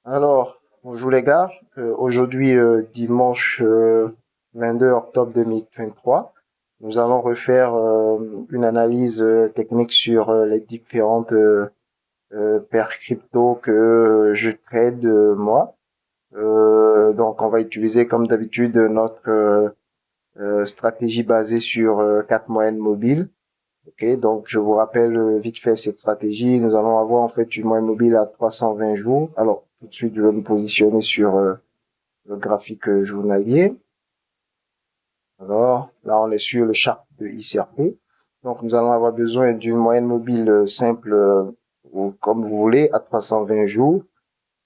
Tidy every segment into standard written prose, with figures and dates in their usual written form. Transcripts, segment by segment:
Alors, bonjour les gars. Aujourd'hui, dimanche 22 octobre 2023, nous allons refaire une analyse technique sur les différentes paires crypto que je trade moi. Donc, on va utiliser comme d'habitude notre stratégie basée sur quatre moyennes mobiles. Ok, donc je vous rappelle vite fait cette stratégie. Nous allons avoir en fait une moyenne mobile à 320 jours. Alors, tout de suite, je vais me positionner sur le graphique journalier. Alors, là, on est sur le chart de ICRP. Donc, nous allons avoir besoin d'une moyenne mobile simple, ou comme vous voulez, à 320 jours.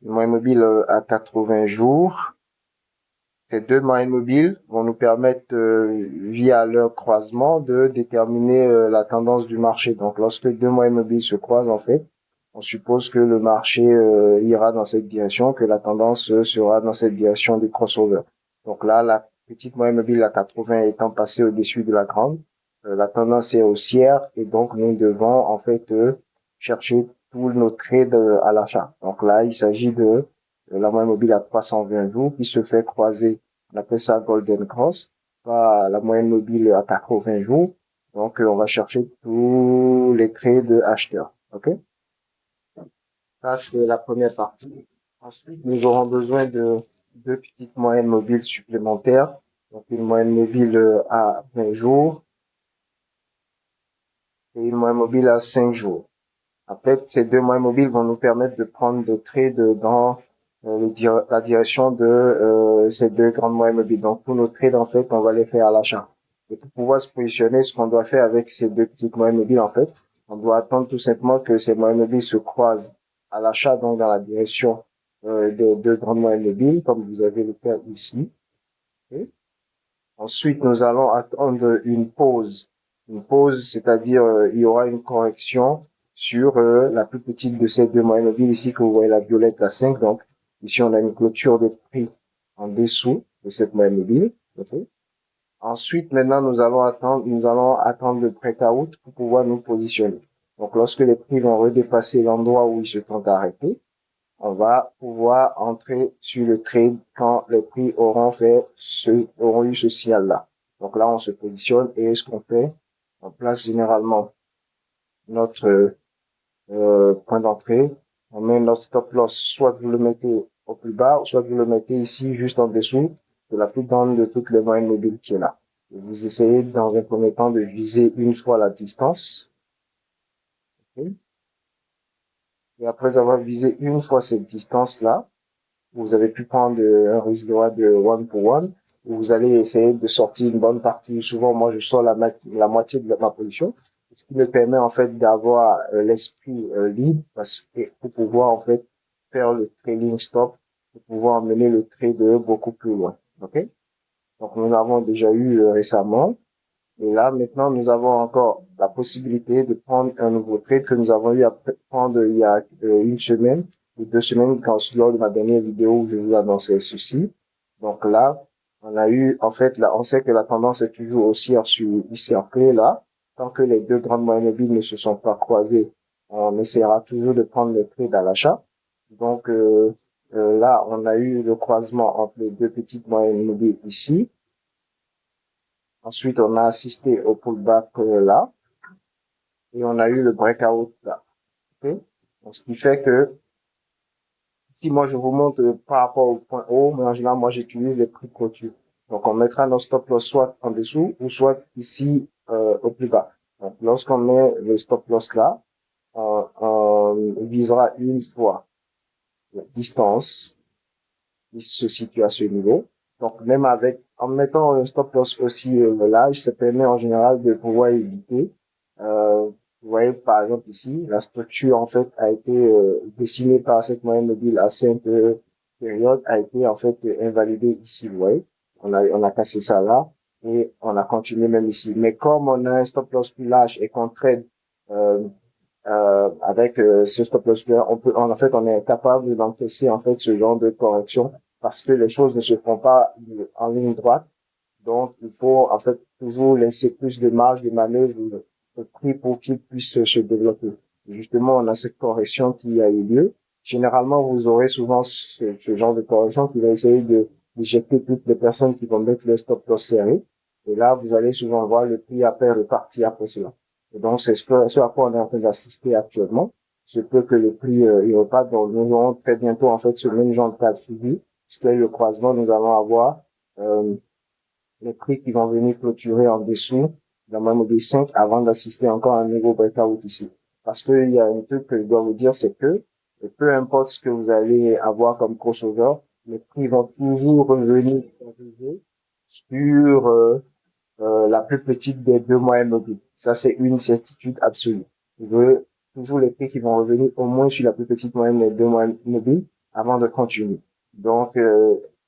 Une moyenne mobile à 80 jours. Ces deux moyennes mobiles vont nous permettre, via leur croisement, de déterminer la tendance du marché. Donc, lorsque deux moyennes mobiles se croisent, en fait, on suppose que le marché ira dans cette direction, que la tendance sera dans cette direction du crossover. Donc là, la petite moyenne mobile à 80 étant passée au-dessus de la grande, la tendance est haussière et donc nous devons en fait chercher tous nos trades à l'achat. Donc là, il s'agit de la moyenne mobile à 320 jours qui se fait croiser, on appelle ça Golden Cross, par la moyenne mobile à 80 jours. Donc, on va chercher tous les trades acheteurs. OK? Ça, c'est la première partie. Ensuite, nous aurons besoin de deux petites moyennes mobiles supplémentaires. Donc, une moyenne mobile à 20 jours et une moyenne mobile à 5 jours. En fait, ces deux moyens mobiles vont nous permettre de prendre des trades dans la direction de ces deux grandes moyennes mobiles. Donc, tous nos trades, en fait, on va les faire à l'achat. Et pour pouvoir se positionner, ce qu'on doit faire avec ces deux petites moyennes mobiles, en fait, on doit attendre tout simplement que ces moyennes mobiles se croisent à l'achat, donc dans la direction des deux grandes moyennes mobiles, comme vous avez le cas ici. Ok. Ensuite, nous allons attendre une pause. Une pause, c'est-à-dire il y aura une correction sur la plus petite de ces deux moyennes mobiles ici que vous voyez la violette à 5. Donc ici, on a une clôture des prix en dessous de cette moyenne mobile. Okay. Ensuite, maintenant, nous allons attendre le breakout pour pouvoir nous positionner. Donc lorsque les prix vont redépasser l'endroit où ils se sont arrêtés, on va pouvoir entrer sur le trade quand les prix auront eu ce signal-là. Donc là, on se positionne et ce qu'on fait, on place généralement notre point d'entrée, on met notre stop loss, soit vous le mettez au plus bas, soit vous le mettez ici juste en dessous de la plus grande de toutes les moyennes mobiles qui est là. Et vous essayez dans un premier temps de viser une fois la distance. Okay. Et après avoir visé une fois cette distance-là, vous avez pu prendre un risque droit de one pour one, où vous allez essayer de sortir une bonne partie. Souvent, moi, je sors la moitié de ma position, ce qui me permet en fait d'avoir l'esprit libre pour pouvoir en fait faire le trailing stop, pour pouvoir mener le trade beaucoup plus loin. Ok? Donc, nous l'avons déjà eu récemment. Et là, maintenant, nous avons encore la possibilité de prendre un nouveau trade que nous avons eu à prendre il y a une semaine ou 2 semaines lors de ma dernière vidéo où je vous annonçais ceci. Donc là, on a eu, en fait, là, on sait que la tendance est toujours haussière sur ICRP là. Tant que les deux grandes moyennes mobiles ne se sont pas croisées, on essaiera toujours de prendre les trades à l'achat. Donc là, on a eu le croisement entre les deux petites moyennes mobiles ici. Ensuite, on a assisté au pullback là et on a eu le breakout là. Okay. Donc, ce qui fait que si moi je vous montre par rapport au point haut, mais en général, moi j'utilise les prix de clôture. Donc, on mettra nos stop loss soit en dessous ou soit ici au plus bas. Donc, lorsqu'on met le stop loss là, on visera une fois la distance qui se situe à ce niveau. Donc, même en mettant un stop loss aussi large, ça permet en général de pouvoir éviter. Vous voyez, par exemple, ici, la structure, en fait, a été dessinée par cette moyenne mobile à 5 périodes, a été, en fait, invalidée ici, vous voyez. On a cassé ça là et on a continué même ici. Mais comme on a un stop loss plus large et qu'on trade euh, avec ce stop loss là, en fait, on est capable d'encaisser en fait ce genre de correction parce que les choses ne se font pas en ligne droite. Donc, il faut en fait toujours laisser plus de marge de manœuvre au prix pour qu'il puisse se développer. Justement, on a cette correction qui a eu lieu généralement, vous aurez souvent ce genre de correction qui va essayer de d'éjecter toutes les personnes qui vont mettre le stop loss serré. Et là, vous allez souvent voir le prix après repartir après cela. Et donc, c'est ce à quoi on est en train d'assister actuellement. Ce peut que le prix il reparte. Donc, nous aurons très bientôt, en fait, ce même genre de cas de figure. Puisque le croisement, nous allons avoir euh, les prix qui vont venir clôturer en dessous de la moyenne mobile 5 avant d'assister encore à un nouveau breakout ici. Parce que il y a un truc que je dois vous dire, c'est que peu importe ce que vous allez avoir comme crossover, les prix vont toujours revenir sur la plus petite des deux moyennes mobiles. Ça, c'est une certitude absolue. Vous aurez toujours les prix qui vont revenir au moins sur la plus petite moyenne des deux moyennes mobiles avant de continuer. Donc,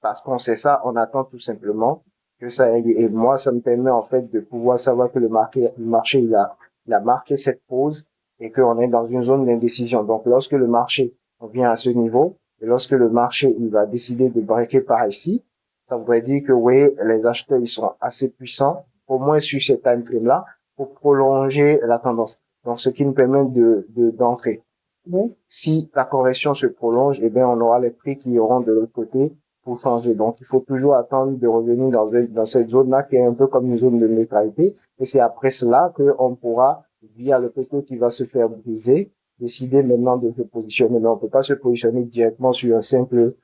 parce qu'on sait ça, on attend tout simplement que ça ait lieu. Et moi, ça me permet en fait de pouvoir savoir que le marché il a marqué cette pause et qu'on est dans une zone d'indécision. Donc, lorsque le marché on vient à ce niveau et lorsque le marché il va décider de breaker par ici, ça voudrait dire que oui, les acheteurs ils sont assez puissants, au moins sur ces time frame là, pour prolonger la tendance. Donc, ce qui nous permet d'entrer. Si la correction se prolonge, eh bien, on aura les prix qui iront de l'autre côté pour changer. Donc, il faut toujours attendre de revenir dans cette zone-là qui est un peu comme une zone de neutralité. Et c'est après cela qu'on pourra, via le côté qui va se faire briser, décider maintenant de se positionner. Mais on ne peut pas se positionner directement sur un simple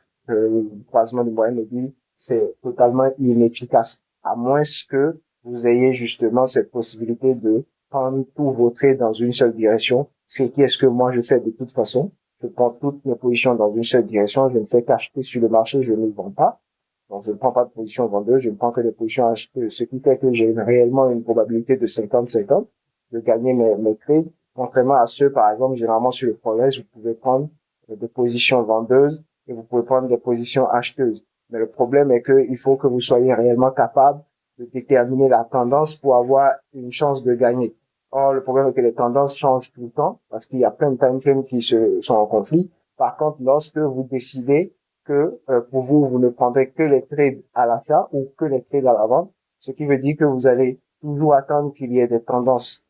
croisement de moyenne mobile. C'est totalement inefficace. À moins que vous ayez justement cette possibilité de prendre tous vos traits dans une seule direction. Ce qui est ce que moi je fais de toute façon. Je prends toutes mes positions dans une seule direction. Je ne fais qu'acheter sur le marché. Je ne vends pas. Donc, je ne prends pas de position vendeuse. Je ne prends que des positions acheteuses. Ce qui fait que j'ai réellement une probabilité de 50-50 de gagner mes trades. Contrairement à ceux, par exemple, généralement sur le Forex, vous pouvez prendre des positions vendeuses et vous pouvez prendre des positions acheteuses. Mais le problème est que il faut que vous soyez réellement capable de déterminer la tendance pour avoir une chance de gagner. Or, le problème est que les tendances changent tout le temps parce qu'il y a plein de time frames qui sont en conflit. Par contre, lorsque vous décidez que pour vous, vous ne prendrez que les trades à l'achat ou que les trades à la vente, ce qui veut dire que vous allez toujours attendre qu'il y ait des tendances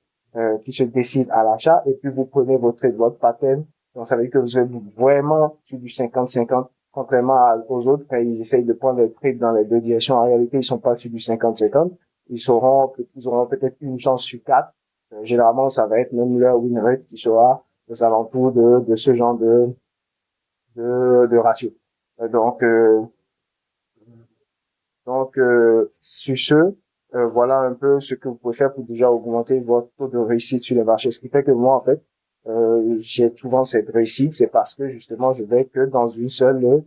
qui se décident à l'achat et puis vous prenez votre trade, votre pattern. Donc, ça veut dire que vous êtes vraiment sur du 50-50, contrairement aux autres quand ils essayent de prendre les trades dans les deux directions. En réalité, ils sont pas sur du 50-50. Ils auront peut-être une chance sur quatre. Généralement, ça va être même leur win rate qui sera aux alentours de ce genre de ratio. Donc, sur ce, voilà un peu ce que vous pouvez faire pour déjà augmenter votre taux de réussite sur les marchés. Ce qui fait que moi, en fait, j'ai souvent cette réussite, c'est parce que justement, je vais que dans une seule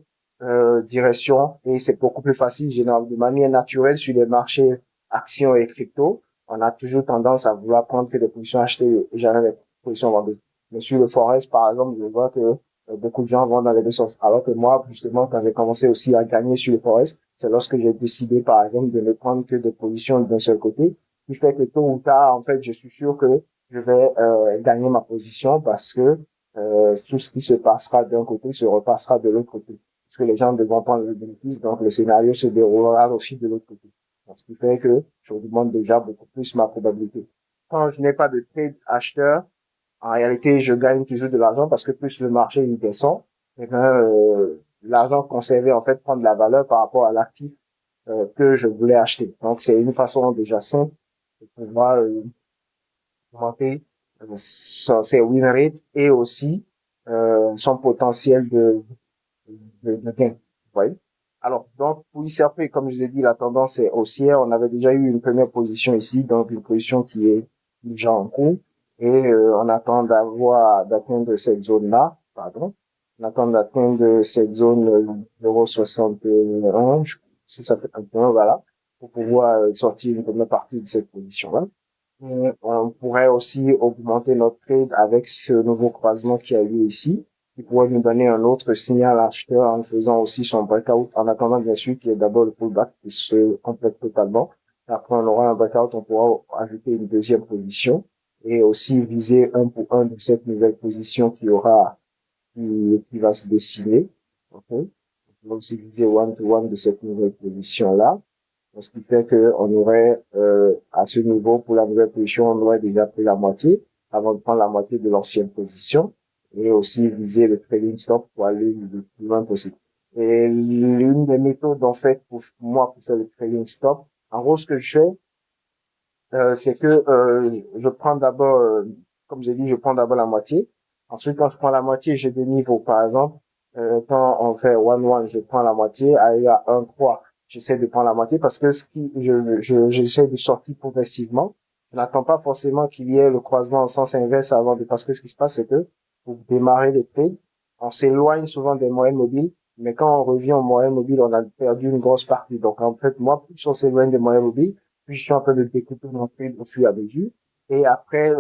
direction et c'est beaucoup plus facile, généralement, de manière naturelle sur les marchés actions et crypto. On a toujours tendance à vouloir prendre que des positions achetées et jamais des positions vendeuses. Mais sur le forex, par exemple, je vois que beaucoup de gens vont dans les deux sens. Alors que moi, justement, quand j'ai commencé aussi à gagner sur le forex, c'est lorsque j'ai décidé, par exemple, de ne prendre que des positions d'un seul côté, qui fait que tôt ou tard, en fait, je suis sûr que je vais gagner ma position parce que tout ce qui se passera d'un côté se repassera de l'autre côté. Parce que les gens devront prendre le bénéfice, donc le scénario se déroulera aussi de l'autre côté. Donc, ce qui fait que je augmente déjà beaucoup plus ma probabilité. Quand je n'ai pas de trade acheteur, en réalité, je gagne toujours de l'argent parce que plus le marché il descend, eh ben, l'argent conservé en fait prend de la valeur par rapport à l'actif que je voulais acheter. Donc c'est une façon déjà simple de pouvoir augmenter ses win rates et aussi son potentiel de gain. Vous voyez? Alors, donc, pour ICRP, comme je vous ai dit, la tendance est haussière. On avait déjà eu une première position ici, donc une position qui est déjà en cours. Et on attend d'atteindre cette zone-là, pardon. On attend d'atteindre cette zone 0,61, si ça fait un peu, voilà, pour pouvoir sortir une première partie de cette position-là. On pourrait aussi augmenter notre trade avec ce nouveau croisement qui a lieu ici, qui pourrait nous donner un autre signal acheteur en faisant aussi son breakout, en attendant bien sûr qu'il y ait d'abord le pullback qui se complète totalement. Après, on aura un breakout, on pourra ajouter une deuxième position et aussi viser un pour un de cette nouvelle position qui va se dessiner. Okay. On va aussi viser one to one de cette nouvelle position-là. Ce qui fait que on aurait, à ce niveau, pour la nouvelle position, on aurait déjà pris la moitié avant de prendre la moitié de l'ancienne position. et aussi viser le trading stop pour aller le plus loin possible. Et l'une des méthodes, en fait, pour moi, pour faire le trading stop, en gros, ce que je fais, c'est que je prends d'abord, comme j'ai dit, je prends d'abord la moitié. Ensuite, quand je prends la moitié, j'ai des niveaux. Par exemple, quand on fait 1-1, je prends la moitié. À 1-3, j'essaie de prendre la moitié parce que j'essaie de sortir progressivement. Je n'attends pas forcément qu'il y ait le croisement en sens inverse avant de, parce que ce qui se passe, c'est que pour démarrer le trade, on s'éloigne souvent des moyennes mobiles. Mais quand on revient aux moyennes mobiles, on a perdu une grosse partie. Donc, en fait, moi, plus on s'éloigne des moyennes mobiles, puis je suis en train de découper mon trade au fur et à mesure. Et après,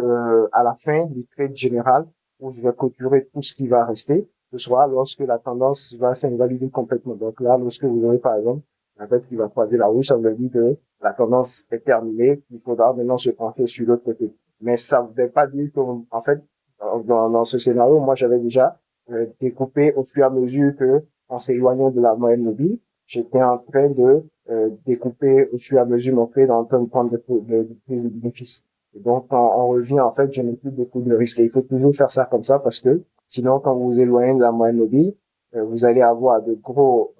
à la fin du trade général, où je vais clôturer tout ce qui va rester, ce sera lorsque la tendance va s'invalider complètement. Donc là, lorsque vous aurez par exemple un fait qui va croiser la roue, ça veut dire que la tendance est terminée, qu'il faudra maintenant se pencher sur l'autre côté. Mais ça ne veut pas dire que, en fait, dans ce scénario, moi j'avais déjà découpé au fur et à mesure que, en s'éloignant de la moyenne mobile, j'étais en train de découper au fur et à mesure mon trade en train de prendre plus de bénéfices. Et donc, quand on revient, en fait, je n'ai plus beaucoup de risques. Et il faut toujours faire ça comme ça parce que sinon, quand vous vous éloignez de la moyenne mobile, vous allez avoir de gros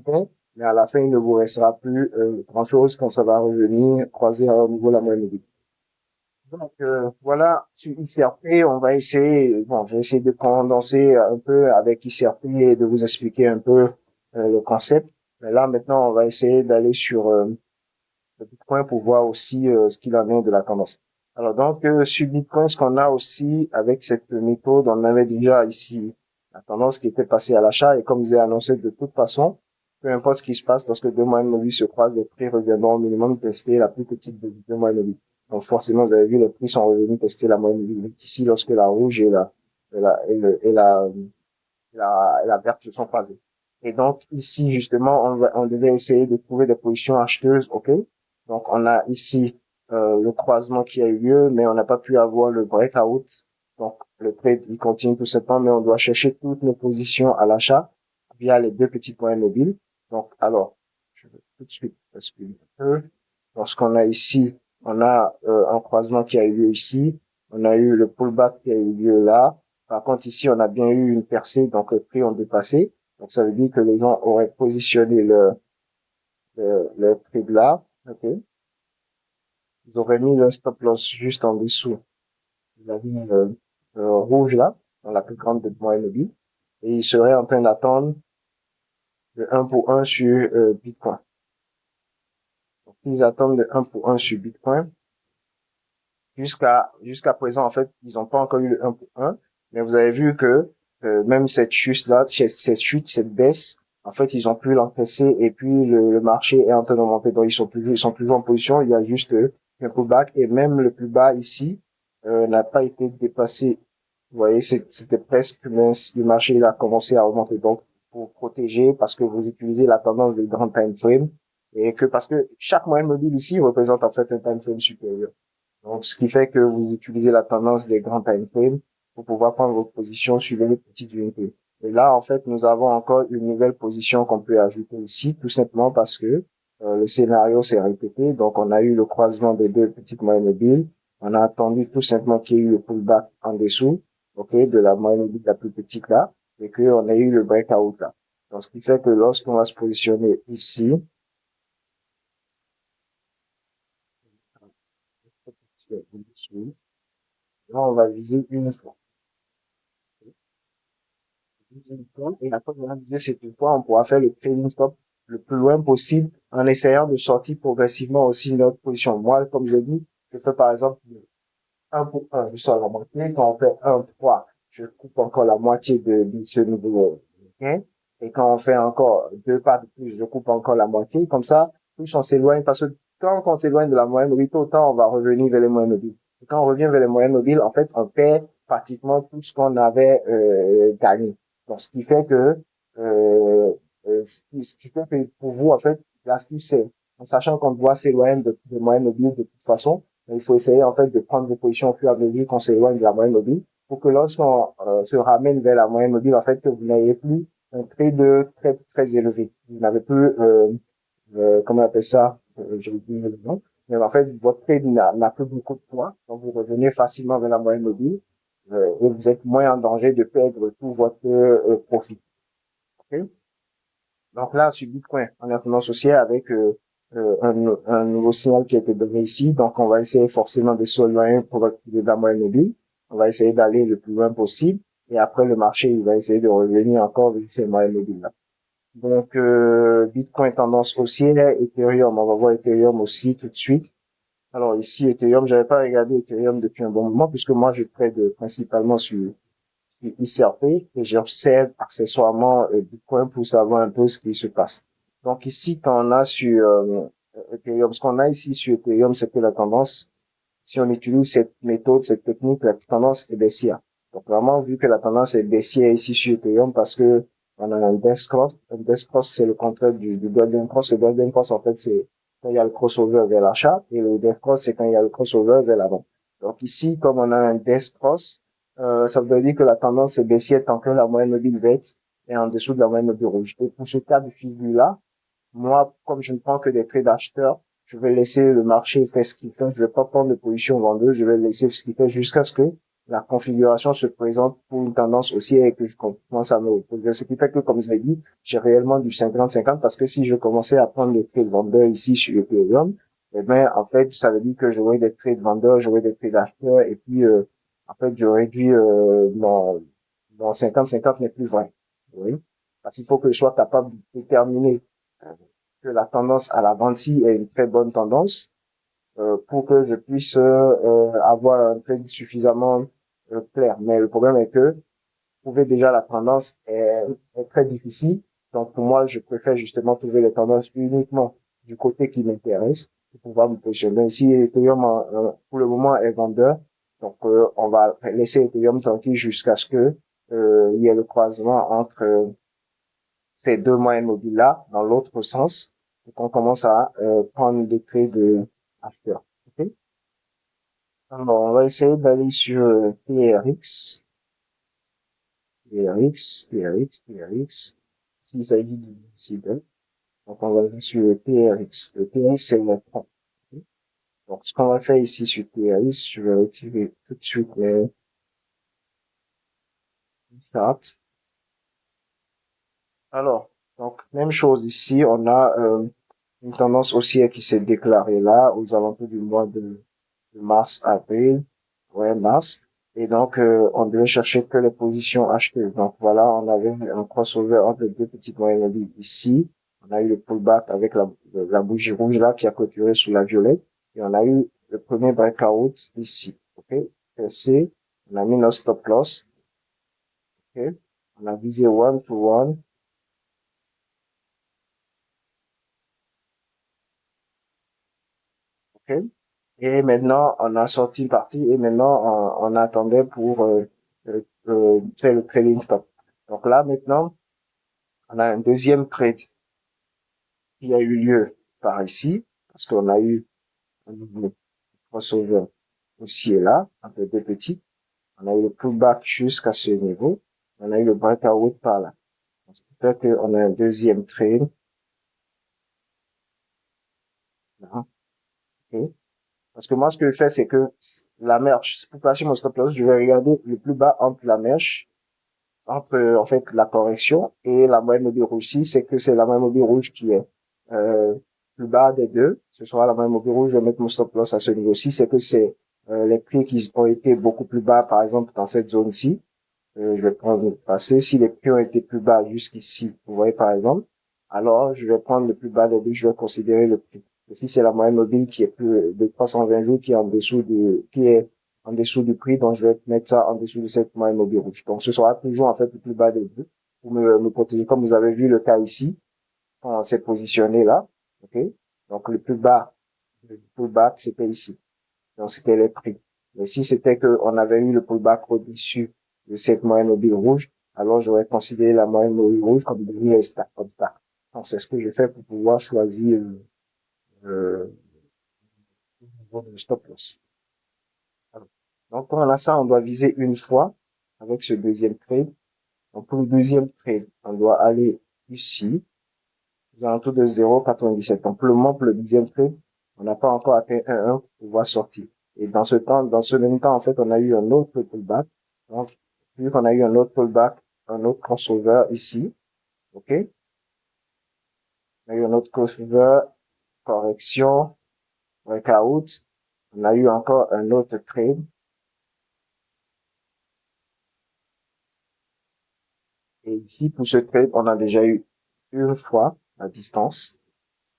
gains, mais à la fin, il ne vous restera plus grand-chose quand ça va revenir croiser à nouveau la moyenne mobile. Donc voilà, sur ICRP, on va essayer, bon, je vais essayer de condenser un peu avec ICRP et de vous expliquer un peu le concept. Mais là, maintenant, on va essayer d'aller sur le Bitcoin pour voir aussi ce qu'il en est de la tendance. Alors donc, sur Bitcoin, ce qu'on a aussi avec cette méthode, on avait déjà ici la tendance qui était passée à l'achat et comme je vous ai annoncé de toute façon, peu importe ce qui se passe, lorsque deux moyennes mobiles se croisent, les prix reviendront au minimum tester la plus petite de deux moyennes mobiles. Donc forcément, vous avez vu, les prix sont revenus tester la moyenne mobile ici lorsque la rouge et la verte se sont croisées. Et donc ici, justement, on devait essayer de trouver des positions acheteuses, ok? Donc on a ici le croisement qui a eu lieu, mais on n'a pas pu avoir le breakout. Donc le trade, il continue tout simplement, mais on doit chercher toutes nos positions à l'achat via les deux petites moyennes mobiles. Donc alors, je vais tout de suite expliquer un peu. Lorsqu'on a ici, on a un croisement qui a eu lieu ici, on a eu le pullback qui a eu lieu là. Par contre, ici, on a bien eu une percée, donc les prix ont dépassé. Donc, ça veut dire que les gens auraient positionné le trade là. OK. Ils auraient mis le stop loss juste en dessous de la ligne rouge là, dans la plus grande des moyennes mobiles. Et ils seraient en train d'attendre de 1 pour 1 sur Bitcoin. Donc, ils attendent de 1 pour 1 sur Bitcoin. Jusqu'à présent, en fait, ils n'ont pas encore eu le 1 pour 1. Mais vous avez vu que même cette chute-là, cette baisse, en fait, ils ont pu l'encaisser et puis le marché est en train de monter. Donc, ils sont toujours en position. Il y a juste un pullback et même le plus bas ici n'a pas été dépassé. Vous voyez, c'était presque mince. Le marché il a commencé à remonter. Donc, pour protéger, parce que vous utilisez la tendance des grands time frames et que parce que chaque moyenne mobile ici représente en fait un time frame supérieur. Donc, ce qui fait que vous utilisez la tendance des grands time frames pour pouvoir prendre votre position sur les petites unités. Et là, en fait, nous avons encore une nouvelle position qu'on peut ajouter ici, tout simplement parce que le scénario s'est répété. Donc, on a eu le croisement des deux petites moyennes mobiles. On a attendu tout simplement qu'il y ait eu le pullback en dessous, ok, de la moyenne mobile la plus petite là, et qu'on a eu le breakout là. Donc, ce qui fait que lorsqu'on va se positionner ici, là, on va viser une fois. Et après, on a visé cette fois, on pourra faire le trading stop le plus loin possible en essayant de sortir progressivement aussi notre position. Moi, comme j'ai dit, je fais par exemple un pour un, je sors la moitié. Quand on fait 1-3, je coupe encore la moitié de ce nouveau gain. Et quand on fait encore deux pas de plus, je coupe encore la moitié. Comme ça, plus on s'éloigne, parce que quand on s'éloigne de la moyenne mobile, autant on va revenir vers les moyennes mobiles. Et quand on revient vers les moyennes mobiles, en fait, on perd pratiquement tout ce qu'on avait gagné. Donc, ce qui fait que, ce qui fait que pour vous, en fait, l'astuce, c'est, en sachant qu'on doit s'éloigner de moyennes mobiles de toute façon, il faut essayer en fait de prendre des positions au fur et à mesure qu'on s'éloigne de la moyenne mobile pour que lorsqu'on se ramène vers la moyenne mobile, en fait, que vous n'ayez plus un trade très très élevé. Vous n'avez plus, comment on appelle ça, j'ai oublié le nom, mais en fait, votre trade n'a plus beaucoup de poids, donc vous revenez facilement vers la moyenne mobile et vous êtes moins en danger de perdre tout votre profit. Ok. Donc là, sur Bitcoin, on a tendance aussi avec un nouveau signal qui a été donné ici. Donc, on va essayer forcément de s'éloigner pour retrouver la moyenne mobile. On va essayer d'aller le plus loin possible. Et après, le marché, il va essayer de revenir encore vers ces moyennes mobiles là. Donc, Bitcoin tendance haussière, Ethereum, on va voir Ethereum aussi tout de suite. Alors ici, Ethereum, j'avais pas regardé Ethereum depuis un bon moment puisque moi, je trade principalement sur ICRP et j'observe accessoirement Bitcoin pour savoir un peu ce qui se passe. Donc ici, quand on a sur Ethereum, ce qu'on a ici sur Ethereum, c'est que la tendance, si on utilise cette méthode, cette technique, la tendance est baissière. Donc vraiment, vu que la tendance est baissière ici sur Ethereum, parce que on a un death cross. Un death cross, c'est le contraire du golden cross. Le golden cross, en fait, c'est quand il y a le crossover vers l'achat, et le death cross, c'est quand il y a le crossover vers la vente. Donc ici, comme on a un death cross, ça veut dire que la tendance est baissière tant que la moyenne mobile verte est en dessous de la moyenne mobile rouge. Et pour ce cas de figure-là, moi, comme je ne prends que des trades d'acheteurs, je vais laisser le marché faire ce qu'il fait. Je vais pas prendre de position vendeuse. Je vais laisser ce qu'il fait jusqu'à ce que la configuration se présente pour une tendance haussière et que je commence à me reposer. Ce qui fait que, comme je l'ai dit, j'ai réellement du 50-50 parce que si je commençais à prendre des trades vendeurs ici sur Ethereum, eh ben, en fait, ça veut dire que j'aurais des trades vendeurs, j'aurais des trades acheteurs et puis, en fait, j'aurais dû, mon 50-50 n'est plus vrai. Oui. Parce qu'il faut que je sois capable de déterminer que la tendance à la vente-ci est une très bonne tendance pour que je puisse avoir un trade suffisamment clair. Mais le problème est que trouver déjà la tendance est très difficile. Donc pour moi, je préfère justement trouver les tendances uniquement du côté qui m'intéresse pour pouvoir me positionner. Ici, Ethereum pour le moment est vendeur. Donc on va laisser Ethereum tranquille jusqu'à ce que il y ait le croisement entre ces deux moyennes mobiles-là dans l'autre sens et qu'on commence à prendre des trades de acheteurs. Ok. Alors, on va essayer d'aller sur TRX, TRX, TRX, TRX, s'il s'agit du cible. Donc, on va aller sur le TRX. Le TRX, c'est le temps. Ok. Donc, ce qu'on va faire ici sur TRX, je vais retirer tout de suite les charts. Alors, donc, même chose ici, on a une tendance haussière qui s'est déclarée là, aux alentours du mois de mars, avril, ouais, mars. Et donc, on devait chercher que les positions achetées. Donc voilà, on avait un crossover entre les deux petites moyennes mobiles ici. On a eu le pullback avec la bougie rouge là qui a clôturé sous la violette. Et on a eu le premier breakout ici. OK? Percé. On a mis nos stop loss. OK? On a visé one to one. OK? Et maintenant, on a sorti une partie et maintenant, on attendait pour faire le trading stop. Donc là, maintenant, on a un deuxième trade qui a eu lieu par ici, parce qu'on a eu un nouveau crossover aussi et là, entre deux petits. On a eu le pullback jusqu'à ce niveau. On a eu le breakout par là. Donc, ce qui fait qu'on a un deuxième trade. Là, ok. Parce que moi, ce que je fais, c'est que la merge, pour placer mon stop loss, je vais regarder le plus bas entre la merge entre en fait la correction et la moyenne mobile rouge. Si c'est que c'est la moyenne mobile rouge qui est euh, plus bas des deux, ce sera la moyenne mobile rouge, je vais mettre mon stop loss à ce niveau. Si c'est que c'est les prix qui ont été beaucoup plus bas, par exemple dans cette zone-ci, je vais prendre le passé. Si les prix ont été plus bas jusqu'ici, vous voyez par exemple, alors je vais prendre le plus bas des deux, je vais considérer le prix. Et si c'est la moyenne mobile qui est plus de 320 jours, qui est en dessous qui est en dessous du prix, donc je vais mettre ça en dessous de cette moyenne mobile rouge. Donc ce sera toujours en fait le plus bas des deux pour me protéger. Comme vous avez vu le cas ici, quand on s'est positionné là, ok. Donc le plus bas c'était ici. Donc, c'était les prix. Mais si c'était que on avait eu le pullback au-dessus de cette moyenne mobile rouge, alors j'aurais considéré la moyenne mobile rouge comme devenir comme ça. Donc, c'est ce que je fais pour pouvoir choisir le niveau de stop loss. Alors, donc, quand on a ça, on doit viser une fois avec ce deuxième trade. Donc, pour le deuxième trade, on doit aller ici, aux alentours de 0,97. Donc, pour le moment, pour le deuxième trade, on n'a pas encore atteint 1,1 pour pouvoir sortir. Et dans ce temps, dans ce même temps, en fait, on a eu un autre pullback Donc, vu qu'on a eu un autre pullback, un autre crossover ici, ok? On a eu un autre crossover, correction, breakout. On a eu encore un autre trade. Et ici, pour ce trade, on a déjà eu une fois la distance.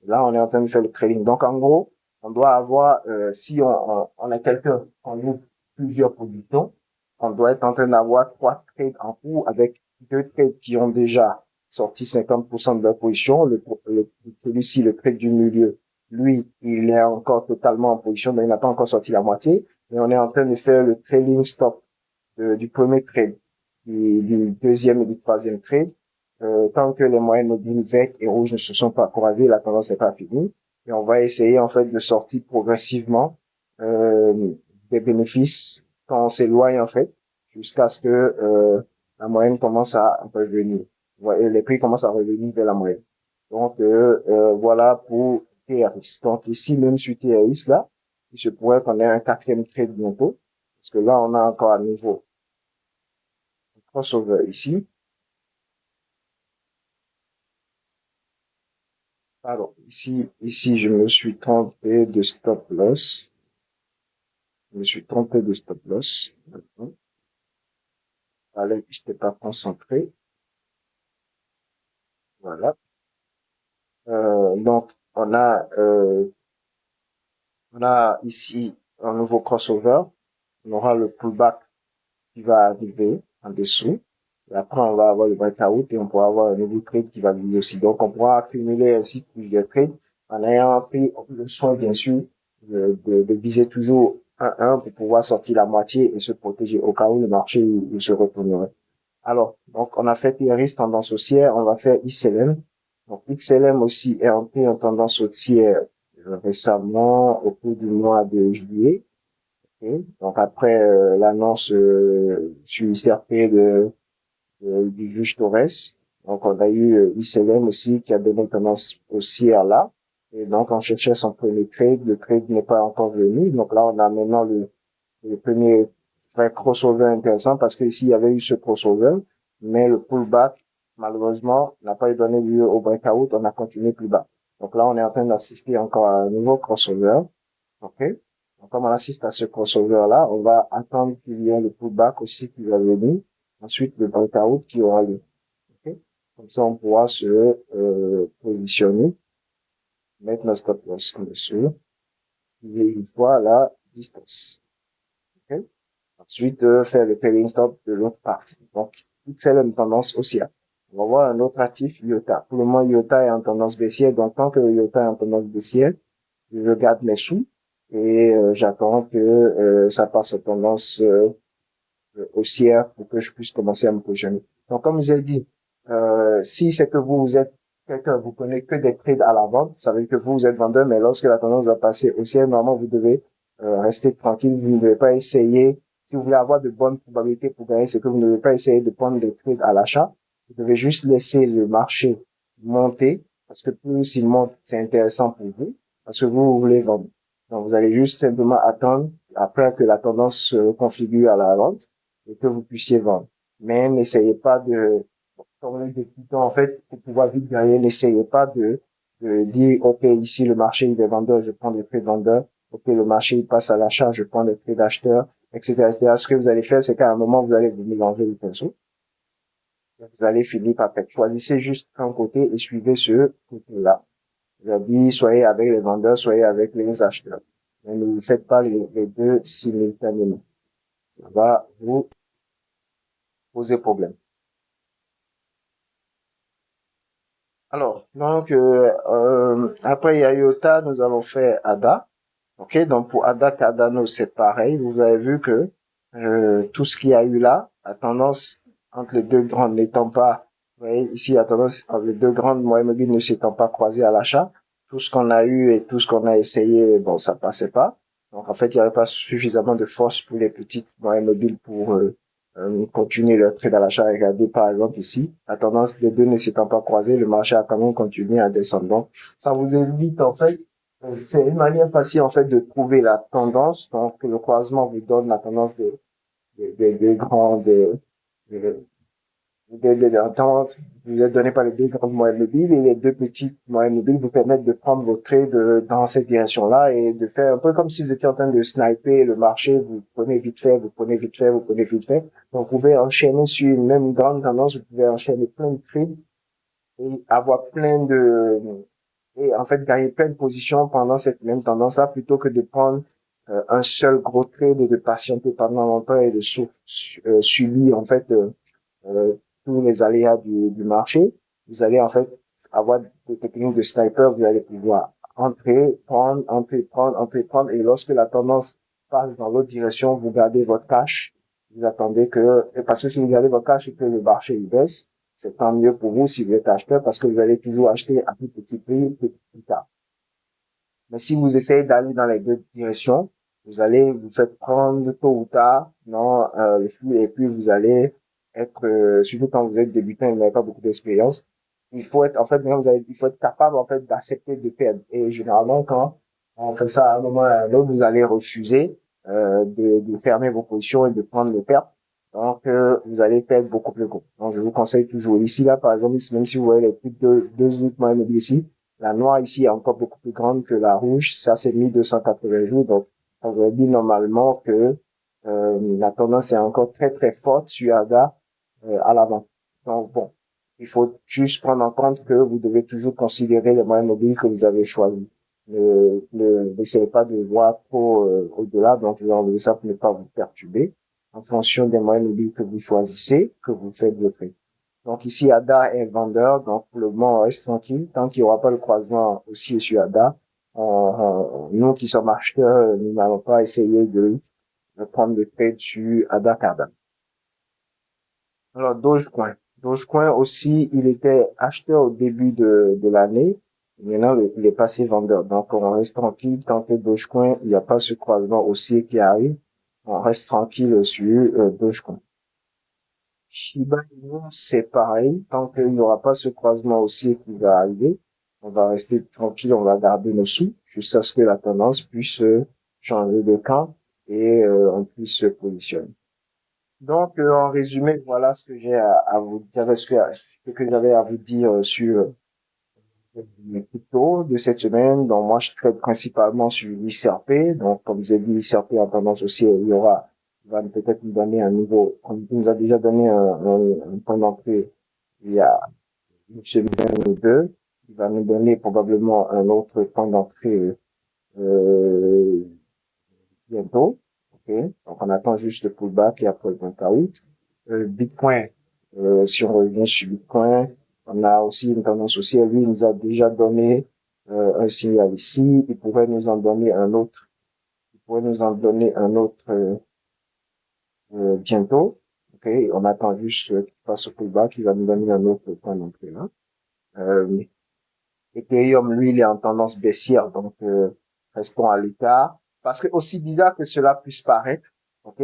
Là, on est en train de faire le trading. Donc, en gros, on doit avoir, si on est quelqu'un, on ouvre plusieurs positions, on doit être en train d'avoir 3 trades en cours avec 2 trades qui ont déjà sorti 50% de leur position. Celui-ci, le trade du milieu, lui, il est encore totalement en position, mais il n'a pas encore sorti la moitié. Et on est en train de faire le trailing stop du premier trade, du deuxième et du troisième trade. Tant que les moyennes mobiles vertes et rouges ne se sont pas croisées, la tendance n'est pas finie. Et on va essayer en fait de sortir progressivement des bénéfices quand on s'éloigne en fait, jusqu'à ce que la moyenne commence à revenir. Ouais, et les prix commencent à revenir vers la moyenne. Donc voilà pour TRX. Donc ici même sur TRX là, il se pourrait qu'on ait un quatrième trade bientôt, parce que là on a encore à nouveau un crossover ici. Pardon, ici, je me suis trompé de stop loss. Je me suis trompé de stop loss. Allez, je n'étais pas concentré. Voilà. Donc, on a ici un nouveau crossover. On aura le pullback qui va arriver en dessous. Et après, on va avoir le breakout et on pourra avoir un nouveau trade qui va venir aussi. Donc, on pourra accumuler ainsi plusieurs trades en ayant pris le soin, bien sûr, de viser toujours un pour pouvoir sortir la moitié et se protéger au cas où le marché il se retournerait. Alors, donc, on a fait TRX tendance haussière, on va faire XLM. Donc, XLM aussi est entré en tendance haussière récemment au cours du mois de juillet. Okay. Donc après l'annonce sur ICRP du juge Torres, donc on a eu ICLM aussi qui a donné une tendance haussière là. Et donc on cherchait son premier trade, le trade n'est pas encore venu. Donc là on a maintenant le premier vrai crossover intéressant parce que ici il y avait eu ce crossover, mais le pullback malheureusement n'a pas donné lieu au breakout, on a continué plus bas. Donc là on est en train d'assister encore à un nouveau crossover. OK? Donc, comme on assiste à ce crossover-là, on va attendre qu'il y ait le pullback aussi qui va venir. Ensuite, le breakout qui aura lieu. OK? Comme ça, on pourra se positionner, mettre notre stop loss en dessous, et une fois la distance. OK? Ensuite, faire le trailing stop de l'autre partie. Donc, c'est une tendance haussière. On va voir un autre actif, IOTA. Pour le moment, IOTA est en tendance baissière. Donc, tant que IOTA est en tendance baissière, je garde mes sous et j'attends que ça passe à tendance haussière pour que je puisse commencer à me positionner. Donc, comme je vous ai dit, si c'est que vous êtes quelqu'un, vous prenez que des trades à la vente, ça veut dire que vous êtes vendeur, mais lorsque la tendance va passer haussière, normalement, vous devez rester tranquille. Vous ne devez pas essayer, si vous voulez avoir de bonnes probabilités pour gagner, c'est que vous ne devez pas essayer de prendre des trades à l'achat. Vous devez juste laisser le marché monter, parce que plus il monte, c'est intéressant pour vous, parce que vous voulez vendre. Donc, vous allez juste simplement attendre après que la tendance se configure à la vente et que vous puissiez vendre. Mais n'essayez pas de, comme on dit tout le temps, en fait, pour pouvoir vite gagner, n'essayez pas de dire, OK, ici, le marché, il est vendeur, je prends des trades vendeurs. OK, le marché, il passe à l'achat, je prends des trades acheteurs, etc., etc. Ce que vous allez faire, c'est qu'à un moment, vous allez vous mélanger les pinceaux. Vous allez finir par perdre. Choisissez juste un côté et suivez ce côté-là. Je dis, soyez avec les vendeurs, soyez avec les acheteurs. Mais ne faites pas les deux simultanément. Ça va vous poser problème. Alors, donc, après IOTA, nous allons faire ADA. OK, donc pour ADA, Cardano, c'est pareil. Vous avez vu que tout ce qu'il y a eu là a tendance, entre les deux grandes n'étant pas, vous voyez, ici, il y a tendance, entre les deux grandes moyennes mobiles ne s'étant pas croisées à l'achat. Tout ce qu'on a eu et tout ce qu'on a essayé, bon, ça passait pas. Donc, en fait, il n'y avait pas suffisamment de force pour les petites moyennes mobiles pour continuer leur trade à l'achat. Regardez, par exemple, ici, la tendance des deux ne s'étant pas croisée, le marché a quand même continué à descendre. Donc, ça vous évite, en fait, c'est une manière facile, en fait, de trouver la tendance. Donc, le croisement vous donne la tendance des deux grandes, tendance, vous êtes donné par les deux grandes moyennes mobiles et les deux petites moyennes mobiles vous permettent de prendre vos trades dans cette direction-là et de faire un peu comme si vous étiez en train de sniper le marché. Vous prenez vite fait, vous prenez vite fait, vous prenez vite fait. Donc, vous pouvez enchaîner sur une même grande tendance, vous pouvez enchaîner plein de trades et avoir et en fait gagner plein de positions pendant cette même tendance-là plutôt que de prendre un seul gros trade et de patienter pendant longtemps et de subir en fait euh, tous les aléas du marché. Vous allez en fait avoir des techniques de sniper, vous allez pouvoir entrer, prendre, entrer, prendre, entrer, prendre et lorsque la tendance passe dans l'autre direction, vous gardez votre cash, vous attendez parce que si vous gardez votre cash et que le marché il baisse, c'est tant mieux pour vous si vous êtes acheteur parce que vous allez toujours acheter à plus petit prix, plus tard. Mais si vous essayez d'aller dans les deux directions, vous allez vous faire prendre tôt ou tard dans le flux et puis vous allez être, surtout quand vous êtes débutant et vous n'avez pas beaucoup d'expérience, il faut être, en fait, il faut être capable, en fait, d'accepter de perdre. Et généralement, quand on fait ça à un moment ou à un autre, vous allez refuser, de fermer vos positions et de prendre les pertes. Donc, vous allez perdre beaucoup plus gros. Donc, je vous conseille toujours ici, là, par exemple, même si vous voyez les plus de deux autres moyens mobiles ici, la noire ici est encore beaucoup plus grande que la rouge. Ça, c'est 1280 jours. Donc, ça veut dire normalement que la tendance est encore très, très forte sur ADA à l'avant. Donc, bon, il faut juste prendre en compte que vous devez toujours considérer les moyens mobiles que vous avez choisis. N'essayez pas de voir trop au-delà. Donc, je vais enlever ça pour ne pas vous perturber. En fonction des moyens mobiles que vous choisissez, que vous faites le trade. Donc ici, ADA est vendeur, donc pour le moment, on reste tranquille. Tant qu'il n'y aura pas le croisement aussi sur ADA, nous qui sommes acheteurs, nous n'allons pas essayer de prendre le trade sur ADA Cardano. Alors Dogecoin. Dogecoin aussi, il était acheteur au début de l'année. Maintenant, il est passé vendeur. Donc on reste tranquille. Tant que Dogecoin, il n'y a pas ce croisement haussier qui arrive, on reste tranquille sur Dogecoin. Shiba Inu, c'est pareil. Tant qu'il n'y aura pas ce croisement haussier qui va arriver, on va rester tranquille, on va garder nos sous jusqu'à ce que la tendance puisse changer de camp et on puisse se positionner. Donc, en résumé, voilà ce que j'ai à vous dire, ce que j'avais à vous dire sur les cryptos de cette semaine. Donc, moi, je traite principalement sur l'ICRP. Donc, comme vous avez dit, l'ICRP a tendance aussi, il va peut-être nous donner un nouveau, il nous a déjà donné un point d'entrée il y a une semaine ou deux. Il va nous donner probablement un autre point d'entrée, euh, bientôt. Ok. Donc, on attend juste le pullback et après le 20 août. Bitcoin, si on revient sur Bitcoin, on a aussi une tendance haussière. Lui, il nous a déjà donné un signal ici. Il pourrait nous en donner un autre. Il pourrait nous en donner un autre bientôt. Ok. On attend juste qu'il fasse le pullback. Il va nous donner un autre point d'entrée là. Euh, Ethereum, lui, il est en tendance baissière. Donc, restons à l'écart. Parce que aussi bizarre que cela puisse paraître, ok,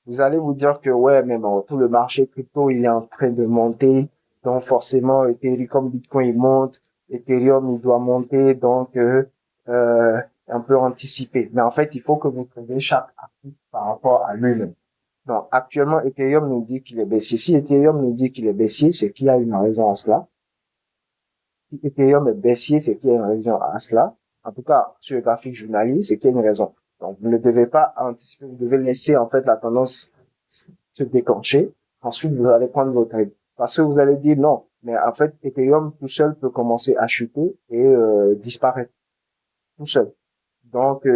vous allez vous dire que ouais, mais bon, tout le marché crypto, il est en train de monter. Donc forcément, Ethereum, comme Bitcoin, il monte. Ethereum, il doit monter. Donc, un peu anticiper. Mais en fait, il faut que vous trouviez chaque actif par rapport à lui-même. Donc, actuellement, Ethereum nous dit qu'il est baissier. Si Ethereum nous dit qu'il est baissier, c'est qu'il y a une raison à cela. Si Ethereum est baissier, c'est qu'il y a une raison à cela. En tout cas, sur le graphique journalier, c'est qu'il y a une raison. Donc, vous ne devez pas anticiper, vous devez laisser, en fait, la tendance se déclencher. Ensuite, vous allez prendre votre trade. Parce que vous allez dire non. Mais en fait, Ethereum tout seul peut commencer à chuter et disparaître tout seul. Donc,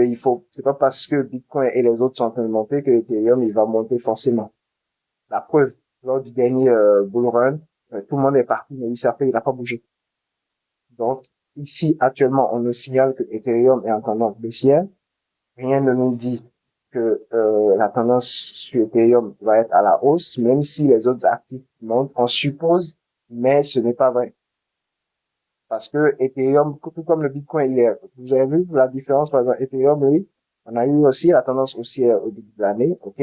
c'est pas parce que Bitcoin et les autres sont en train de monter que Ethereum, il va monter forcément. La preuve, lors du dernier bull run, tout le monde est parti, mais il n'a pas bougé. Donc, ici, actuellement, on nous signale que Ethereum est en tendance baissière. Rien ne nous dit que la tendance sur Ethereum va être à la hausse, même si les autres actifs montent. On suppose, mais ce n'est pas vrai. Parce que Ethereum, tout comme le Bitcoin, vous avez vu la différence, par exemple, Ethereum, oui, on a eu aussi la tendance haussière au début de l'année, ok?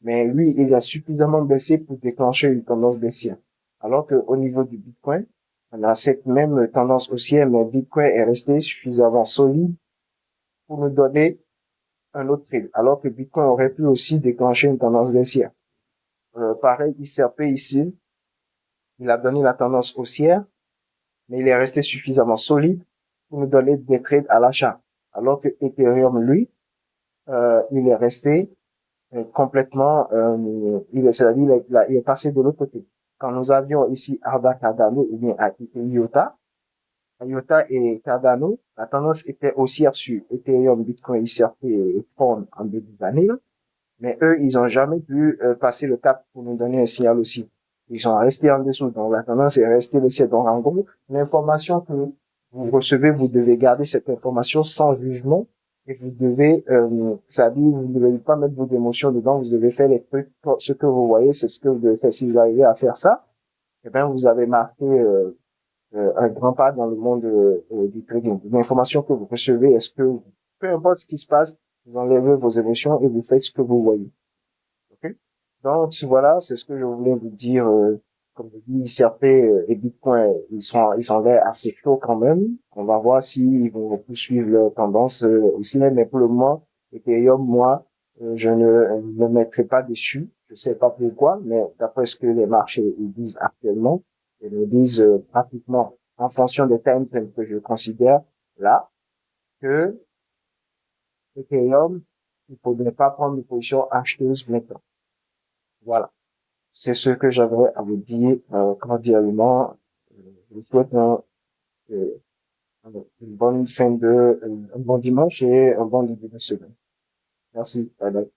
Mais lui, il a suffisamment baissé pour déclencher une tendance baissière. Alors que au niveau du Bitcoin, on a cette même tendance haussière, mais Bitcoin est resté suffisamment solide pour nous donner un autre trade, alors que Bitcoin aurait pu aussi déclencher une tendance baissière. Pareil, XRP ici, il a donné la tendance haussière, mais il est resté suffisamment solide pour nous donner des trades à l'achat. Alors que Ethereum, lui, il est resté complètement, c'est-à-dire il est passé de l'autre côté. Quand nous avions ici Arda Cardano ou bien IOTA, IOTA et Cardano, la tendance était haussière sur Ethereum, Bitcoin, XRP et Tron en début d'année, mais eux, ils ont jamais pu passer le cap pour nous donner un signal aussi. Ils sont restés en dessous, donc la tendance est restée baissière. Donc en gros, l'information que vous recevez, vous devez garder cette information sans jugement et vous devez, c'est-à-dire vous ne devez pas mettre vos émotions dedans, vous devez faire les trucs, ce que vous voyez, c'est ce que vous devez faire. Si vous arrivez à faire ça, eh bien vous avez marqué un grand pas dans le monde du trading. L'information que vous recevez, est-ce que, peu importe ce qui se passe, vous enlevez vos émotions et vous faites ce que vous voyez. Ok. Donc voilà, c'est ce que je voulais vous dire. Comme je dis, CRP et Bitcoin, ils sont là assez chauds quand même. On va voir s'ils vont poursuivre leur tendance aussi. Mais pour le moment, Ethereum, moi, je ne me mettrai pas dessus. Je sais pas pourquoi, mais d'après ce que les marchés ils disent actuellement, ils me disent pratiquement en fonction des time frames que je considère là que Ethereum, il faudrait pas prendre de position acheteuse maintenant. Voilà. C'est ce que j'avais à vous dire cordialement. Je vous souhaite euh, une bonne fin de, un bon dimanche et un bon début de semaine. Merci. Bye bye.